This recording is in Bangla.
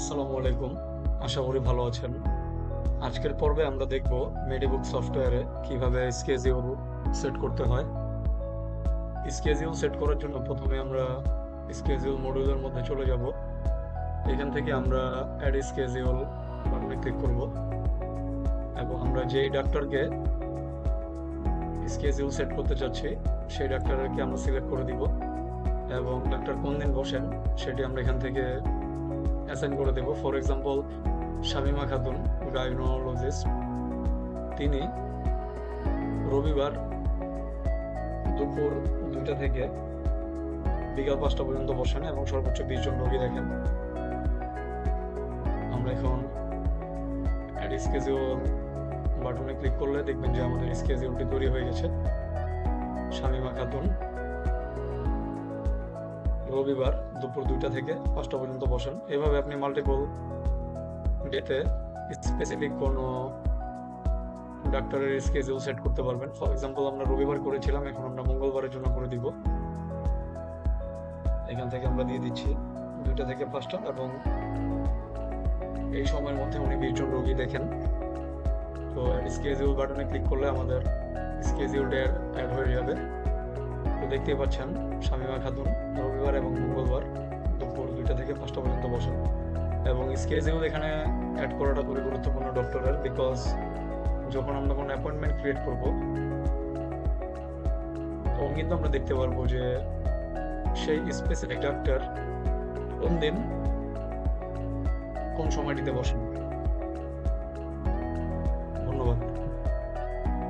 আসসালামু আলাইকুম। আশা করি ভালো আছেন। আজকের পর্বে আমরা দেখব মেডিবুক সফটওয়্যারে কিভাবে স্কেজিউল সেট করতে হয়। স্কেজিউল সেট করার জন্য প্রথমে আমরা স্কেজিউল মডিউলের মধ্যে চলে যাব। এখান থেকে আমরা অ্যাড স্কেজিউল বাটনে ক্লিক করব এবং আমরা যেই ডাক্তারকে স্কেজিউল সেট করতে চাচ্ছি সেই ডাক্তারকে আমরা সিলেক্ট করে দিব এবং ডাক্তার কোন দিন বসেন সেটি আমরা এখান থেকে অ্যাসাইন করে দেব। For example, Shamima Khatun gynaecologist, তিনি রবিবার দুপুর 2টা থেকে বিকাল 5টা পর্যন্ত বসেন এবং সর্বোচ্চ 20 জন রোগী দেখেন। আমরা এখন অ্যাড স্কেজিউল বাটনে ক্লিক করলে দেখবেন যে আমাদের স্কেজিউলটি তৈরি হয়ে গেছে। শামীমা খাতুন রবিবার দুপুর 2টা থেকে 5টা পর্যন্ত বসেন। এভাবে আপনি মাল্টিপল ডেতে স্পেসিফিক কোনো ডাক্তারের স্কেজুল সেট করতে পারবেন। ফর এক্সাম্পল, আমরা রবিবার করেছিলাম, এখন আমরা মঙ্গলবারের জন্য করে দিব। এখান থেকে আমরা দিয়ে দিচ্ছি 2টা থেকে 5টা এবং এই সময়ের মধ্যে উনি 20 জন রোগী দেখেন। তো স্কেজুল বাটনে ক্লিক করলে আমাদের স্কেজুল ডে অ্যাড হয়ে যাবে। তো দেখতেই পাচ্ছেন শামীমা খাতুন রবিবার এবং মঙ্গলবার দুপুর 2টা থেকে 5টা পর্যন্ত বসেন। এবং স্কেজুল এখানে অ্যাড করাটা খুবই গুরুত্বপূর্ণ ডক্টরের, বিকজ যখন আমরা কোনো অ্যাপয়েন্টমেন্ট ক্রিয়েট করব তখন কিন্তু আমরা দেখতে পারবো যে সেই স্পেসিফিক ডাক্তার কোন দিন কোন সময়টিতে বসেন।